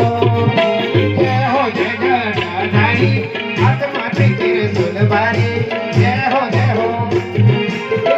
जय हो जय गणाधारी हाथ माथे त्रिशूल भारी जय हो जय हो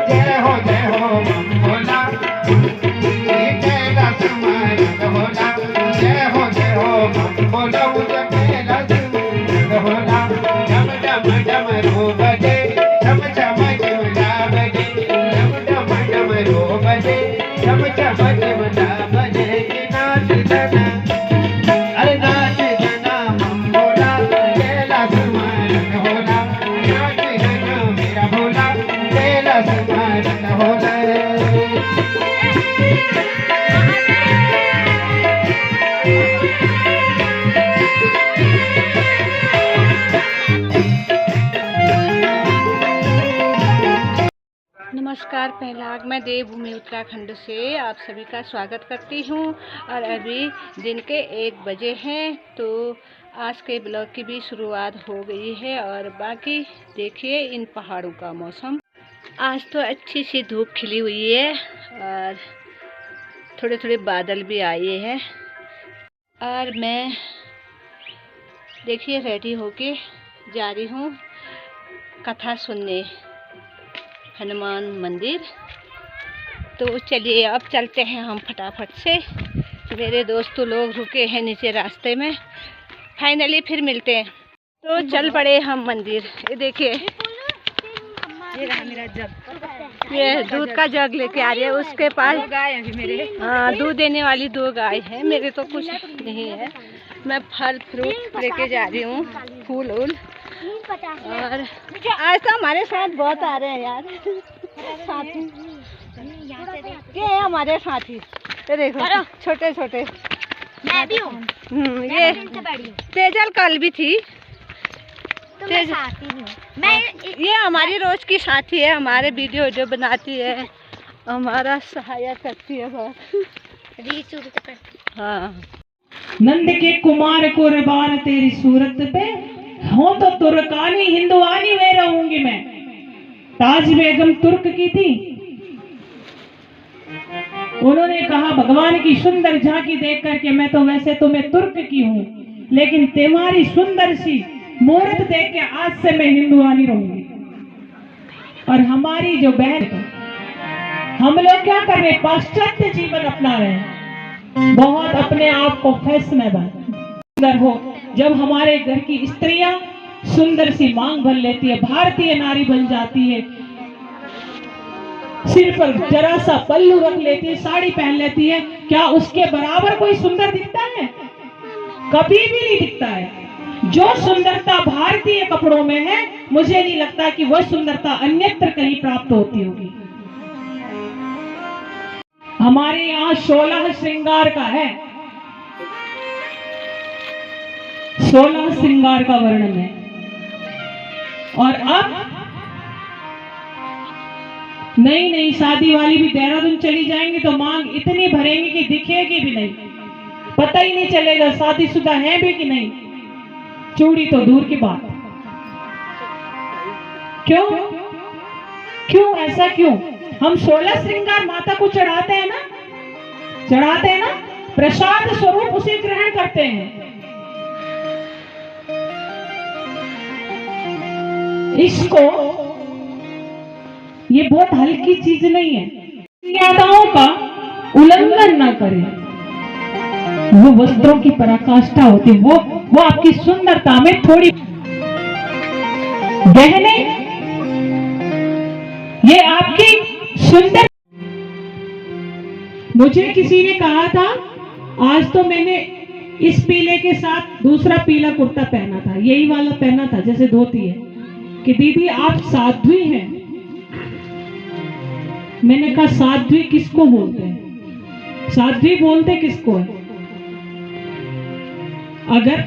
जय हो जय हो बम भोला ये कैलाश मारग भोला जय हो बम भोला मुझे कैलाश मारग भोला डम डम डम रो बजे डम डम डमला बजे डम डम डम रो बजे डम डम डमला बजे कि नाच दना अरे नाच दना बम भोला कैलाश मारग भोला नाच दना मेरा भोला कैलाश मारग भोला। नमस्कार, पहलाग मैं देवभूमि उत्तराखंड से आप सभी का स्वागत करती हूँ। और अभी दिन के 1 बजे हैं, तो आज के ब्लॉग की भी शुरुआत हो गई है। और बाकी देखिए इन पहाड़ों का मौसम, आज तो अच्छी सी धूप खिली हुई है और थोड़े थोड़े बादल भी आए हैं। और मैं देखिए रेडी होके जा रही हूँ कथा सुनने हनुमान मंदिर। तो चलिए अब चलते हैं हम फटाफट से। मेरे दोस्तों लोग रुके हैं नीचे रास्ते में, फाइनली फिर मिलते हैं। तो चल पड़े हम मंदिर। ये देखिए ये रहा मेरा जग, ये दूध का जग लेके आ रही है। उसके पास गाय है मेरे, हाँ दूध देने वाली 2 गाय है। मेरे तो कुछ नहीं है, मैं फल फ्रूट लेके जा रही हूँ, फूल उल। और आज तो हमारे साथ बहुत आ रहे हैं यार साथी, ये है हमारे साथी। ये देखो छोटे छोटे, मैं भी हूँ। ये तेजल कल भी थी। तो मैं साथी हूँ। मैं ये हमारी रोज की साथी है, हमारे वीडियो बनाती है, हमारा सहायक करती है बहुत। हाँ नंद के कुमार को रबान तेरी सूरत पे हो तो तुर्कानी हिंदुआनी में रहूंगी मैं। ताज बेगम तुर्क की थी, उन्होंने कहा भगवान की सुंदर झांकी देख करके मैं तो वैसे तो मैं तुर्क की हूँ, लेकिन तुम्हारी सुंदर सी मूर्त देख के आज से मैं हिंदुआनी रहूंगी। और हमारी जो बहन, हम लोग क्या कर रहे हैं, पाश्चात्य जीवन अपना रहे हैं, बहुत अपने आप को फैशनेबल सुंदर हो। जब हमारे घर की स्त्रियां सुंदर सी मांग भर लेती है, भारतीय नारी बन जाती है, सिर पर जरा सा पल्लू रख लेती है, साड़ी पहन लेती है, क्या उसके बराबर कोई सुंदर दिखता है? कभी भी नहीं दिखता है। जो सुंदरता भारतीय कपड़ों में है, मुझे नहीं लगता कि वह सुंदरता अन्यत्र कहीं प्राप्त होती होगी। हमारे यहाँ 16 श्रृंगार का है, 16 श्रृंगार का वर्णन है। और अब नई शादी वाली भी देहरादून चली जाएंगी तो मांग इतनी भरेंगी कि दिखेगी भी नहीं, पता ही नहीं चलेगा शादीशुदा है भी कि नहीं। चूड़ी तो दूर की बात। क्यों ऐसा क्यों? हम 16 श्रृंगार माता को चढ़ाते हैं ना, प्रसाद स्वरूप उसे ग्रहण करते हैं। इसको, ये बहुत हल्की चीज नहीं है। मर्यादाओं का उल्लंघन ना करें, वो वस्त्रों की पराकाष्ठा होती है, वो आपकी सुंदरता में थोड़ी। बहने, ये आपकी सुंदर। मुझे किसी ने कहा था, आज तो मैंने इस पीले के साथ दूसरा पीला कुर्ता पहना था, यही वाला पहना था जैसे धोती है, कि दीदी आप साध्वी हैं। मैंने कहा साध्वी किसको बोलते हैं? साध्वी बोलते किसको है? अगर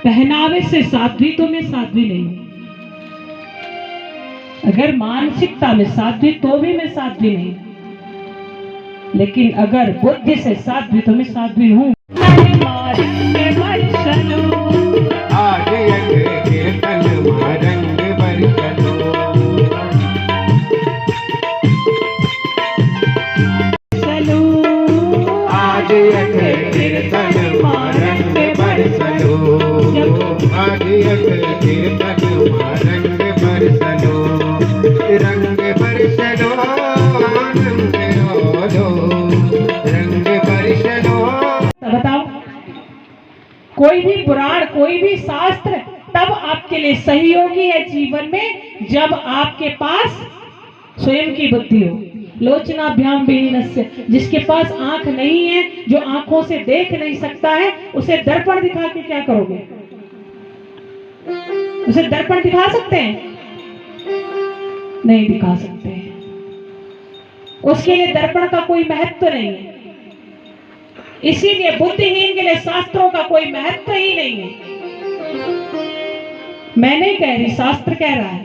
पहनावे से साध्वी तो मैं साध्वी नहीं हूं, अगर मानसिकता में साध्वी तो भी मैं साध्वी नहीं, लेकिन अगर बुद्धि से साध्वी तो मैं साध्वी हूं। कीर्तन मारंग बरसलो भाग्यक कीर्तन मारंग बरसलो रंग बरसलो आनंद लो रंग बरसलो। बताओ, कोई भी पुराण, कोई भी शास्त्र तब आपके लिए सहयोगी है जीवन में जब आपके पास स्वयं की बुद्धि हो। लोचनाभ्याम विहीनस्य, जिसके पास आंख नहीं है, जो आंखों से देख नहीं सकता है, उसे दर्पण दिखा के क्या करोगे? उसे दर्पण दिखा सकते हैं? नहीं दिखा सकते हैं। उसके लिए दर्पण का कोई महत्व नहीं है। इसीलिए बुद्धिहीन के लिए शास्त्रों का कोई महत्व ही नहीं है। मैं नहीं कह रही, शास्त्र कह रहा है।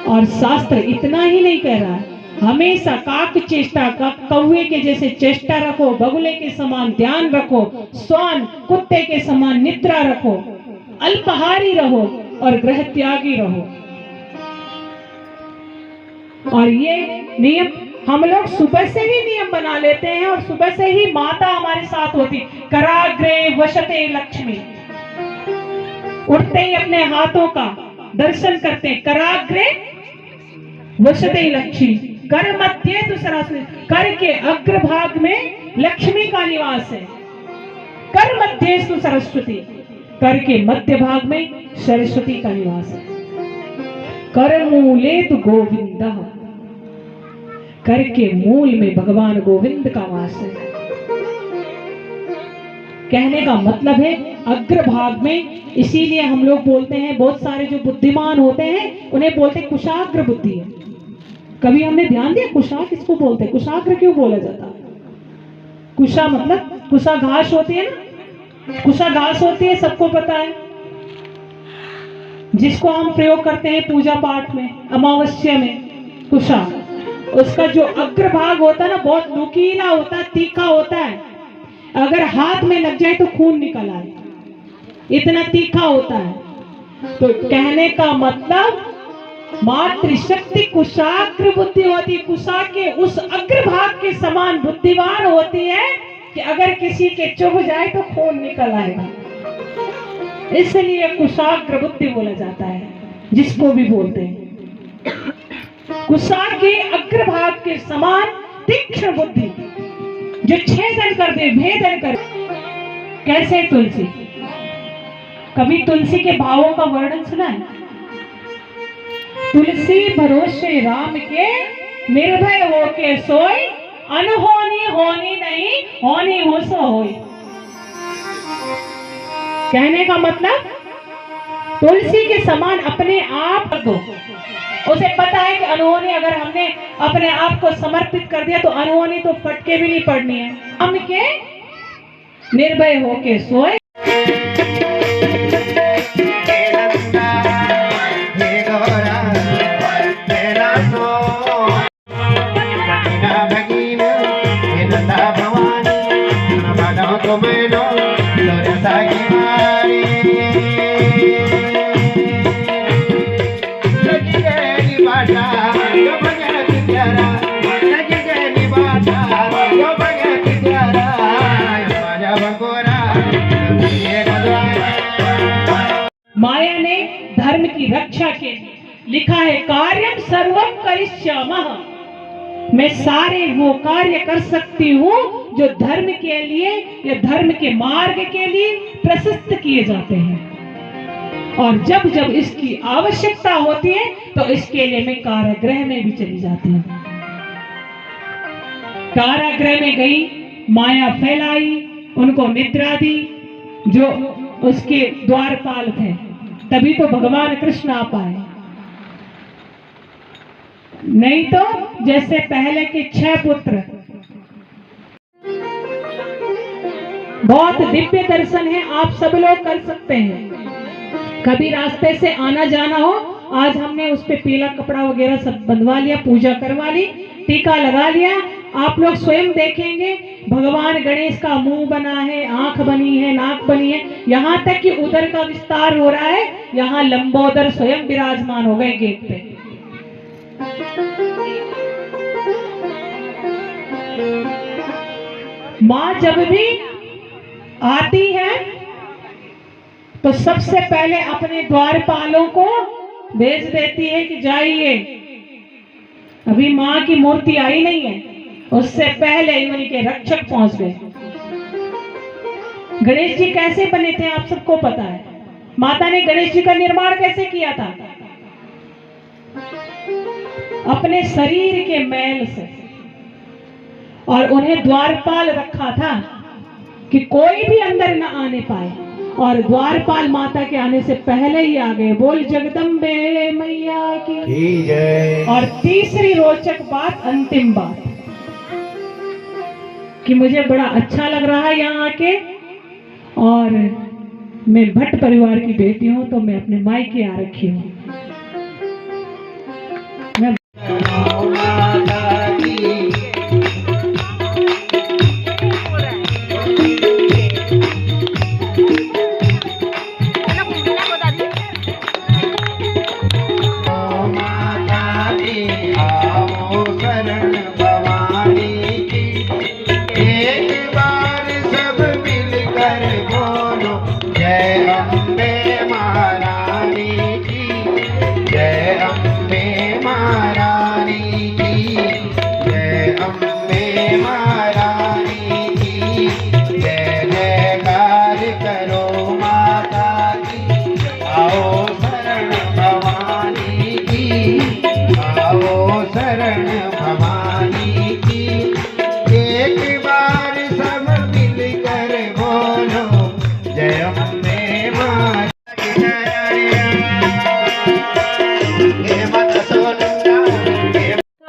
और शास्त्र इतना ही नहीं कह रहा है, हमेशा काक चेष्टा का कौवे के जैसे चेष्टा रखो, बगुले के समान ध्यान रखो, स्वान कुत्ते के समान निद्रा रखो, अल्पाहारी रहो और गृह त्यागी रहो। और ये नियम हम लोग सुबह से ही नियम बना लेते हैं और सुबह से ही माता हमारे साथ होती। कराग्रे वशते लक्ष्मी, उठते ही अपने हाथों का दर्शन करते हैं। कराग्रे वशते लक्ष्मी, कर मध्य तो सरस्वती, कर के अग्रभाग में लक्ष्मी का निवास है। कर मध्य तो सरस्वती, कर के मध्य भाग में सरस्वती का निवास है। कर मूले तो गोविंद, कर के मूल में भगवान गोविंद का वास है। कहने का मतलब है अग्रभाग में। इसीलिए हम लोग बोलते हैं, बहुत सारे जो बुद्धिमान होते हैं उन्हें बोलते हैं कुशाग्र बुद्धि है। कभी हमने ध्यान दिया कुशा किसको बोलते हैं? कुशाग्र क्यों बोला जाता है? कुशा मतलब कुशा घास होती है ना, कुशा घास होती है, सबको पता है, जिसको हम प्रयोग करते हैं पूजा पाठ में, अमावस्या में। कुशा, उसका जो अग्रभाग होता है ना, बहुत नुकीला होता है, तीखा होता है। अगर हाथ में लग जाए तो खून निकल आए, इतना तीखा होता है। तो कहने का मतलब मातृशक्ति कुशाग्र बुद्धि होती, कुशा के उस अग्रभाग के समान बुद्धिमान होती है कि अगर किसी के चुभ जाए तो खून निकल आएगा। इसलिए कुशाग्र बुद्धि बोला जाता है, जिसको भी बोलते हैं। कुशा के अग्रभाग के समान तीक्ष्ण बुद्धि, जो छेदन कर दे, भेदन कर। कैसे तुलसी? कभी तुलसी के भावों का वर्णन सुना है? तुलसी भरोसे राम के, निर्भय हो के सोई, अनहोनी होनी नहीं, होनी हो सो होई। कहने का मतलब तुलसी के समान अपने आप दो। उसे पता है कि अनहोनी अगर हमने अपने आप को समर्पित कर दिया तो अनहोनी तो फटके भी नहीं पड़नी है। हम के निर्भय होके सोए। माया ने धर्म की रक्षा के लिए लिखा है, कार्यम सर्वम करिष्यामः, मैं सारे वो कार्य कर सकती हूँ जो धर्म के लिए या धर्म के मार्ग के लिए प्रशस्त किए जाते हैं। और जब जब इसकी आवश्यकता होती है तो इसके लिए मैं कारागृह में भी चली जाती हूँ। कारागृह में गई, माया फैलाई, उनको निद्रा दी, जो उसके द्वारपाल थे, तभी तो भगवान कृष्ण आ पाए। नहीं तो जैसे पहले के 6 पुत्र, बहुत दिव्य दर्शन है, आप सब लोग कर सकते हैं। कभी रास्ते से आना जाना हो, आज हमने उस पे पीला कपड़ा वगैरह सब बंधवा लिया, पूजा करवा ली, टीका लगा लिया। आप लोग स्वयं देखेंगे भगवान गणेश का मुंह बना है, आंख बनी है, नाक बनी है, यहाँ तक कि उदर का विस्तार हो रहा है। यहाँ लंबोदर स्वयं विराजमान हो गए गेट पे। माँ जब भी आती है तो सबसे पहले अपने द्वारपालों को भेज देती है कि जाइए, अभी माँ की मूर्ति आई नहीं है, उससे पहले ही उन्हीं के रक्षक पहुंच गए। गणेश जी कैसे बने थे आप सबको पता है। माता ने गणेश जी का निर्माण कैसे किया था? अपने शरीर के मैल से, और उन्हें द्वारपाल रखा था कि कोई भी अंदर न आने पाए, और द्वारपाल माता के आने से पहले ही आ गए। बोल जगदम्बे मैया की जय। और तीसरी रोचक बात, अंतिम बात, कि मुझे बड़ा अच्छा लग रहा है यहाँ आके, और मैं भट्ट परिवार की बेटी हूँ तो मैं अपने मायके आ रखी हूँ। मैं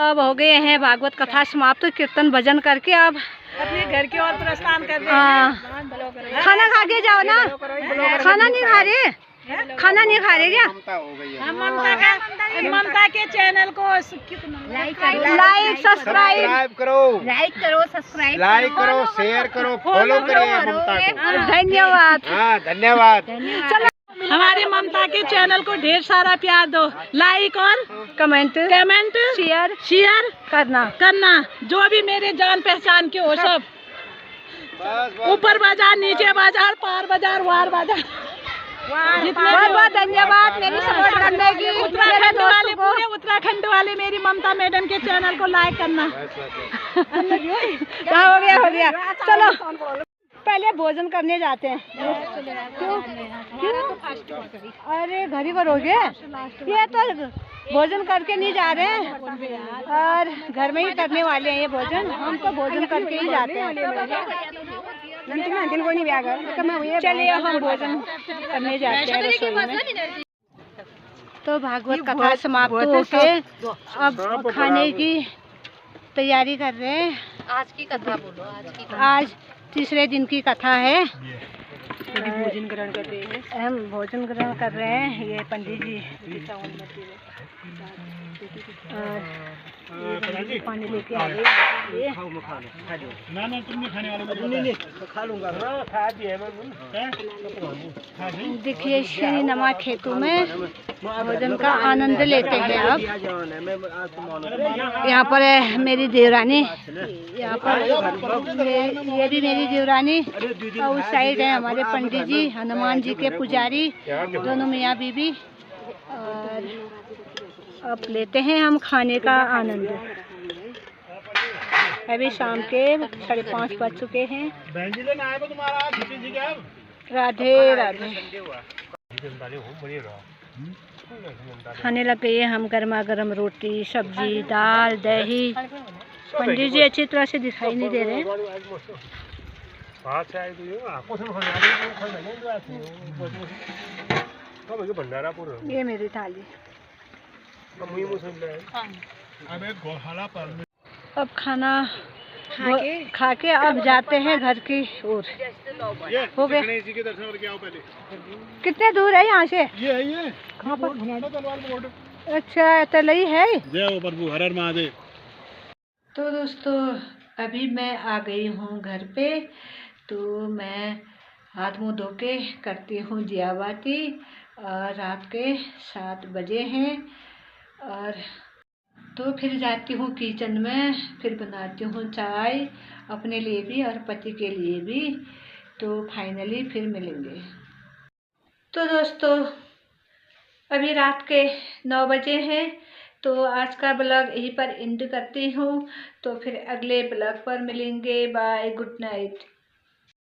अब हो गए हैं भागवत कथा समाप्त, कीर्तन भजन करके अब अपने घर की ओर प्रस्थान कर रहे हैं। खाना खा के जाओ ना। खाना नहीं खा रहे? खाना नहीं खा रहे क्या? ममता के चैनल को लाइक सब्सक्राइब करो, सब्सक्राइब लाइक करो, शेयर करो, फॉलो करिए ममता को। धन्यवाद। हाँ धन्यवाद। चलो हमारे ममता के चैनल को ढेर सारा प्यार दो, लाइक और कमेंट शेयर करना। जो भी मेरे जान पहचान के हो सब, ऊपर बाजार, नीचे बाजार, पार बाजार, वार बाजार। बहुत बहुत धन्यवाद मेरी सपोर्ट करने की। पूरे उत्तराखंड वाले मेरी ममता मैडम के चैनल को लाइक करना। हो गया। चलो पहले भोजन करने जाते हैं। क्यों? अरे घर ही करोगे? ये तो भोजन करके नहीं जा रहे हैं, और घर में ही करने वाले हैं ये भोजन। हम तो भोजन करके ही जाते हैं। चलिए हम भोजन करने जाते हैं रसोई में। तो भागवत कथा समाप्त होके अब खाने की तैयारी कर रहे हैं। आज की कथा बोलो, आज तीसरे दिन की कथा है। भोजन ग्रहण कर रहे हैं। हम भोजन ग्रहण कर रहे हैं। ये पंडित जी पानी लेके आ गए। देखिए श्री नमा खेतों में भोजन का आनंद लेते हैं। अब यहाँ पर है मेरी देवरानी, यहाँ पर ये भी मेरी देवरानी, और उस साइड है हमारे पंडित जी, हनुमान जी के पुजारी, दोनों मियाँ बीबी। और अब लेते हैं हम खाने का आनंद। अभी शाम के 5:30 बज चुके हैं। राधे राधे। खाने लग गए हम गर्मा गर्म रोटी, सब्जी, दाल, दही। पंडित जी अच्छी तरह से दिखाई नहीं दे रहे हैं। ये मेरी थाली। अब खाना खा के अब जाते हैं घर की ओर। हो गए। गणेश जी के दर्शन करके आओ पहले। कितने दूर है यहाँ से? ये कहाँ पर? तलवार मोड़। अच्छा तलई है। जय हो प्रभु, हर हर महादेव। तो दोस्तों अभी मैं आ गई हूँ घर पे। तो मैं हाथ मुँह धो के करती हूँ दिया बाती। और रात के 7 बजे हैं, और तो फिर जाती हूँ किचन में, फिर बनाती हूँ चाय अपने लिए भी और पति के लिए भी। तो फाइनली फिर मिलेंगे। तो दोस्तों अभी रात के 9 बजे हैं, तो आज का ब्लॉग यहीं पर एंड करती हूँ। तो फिर अगले ब्लॉग पर मिलेंगे। Bye, good night.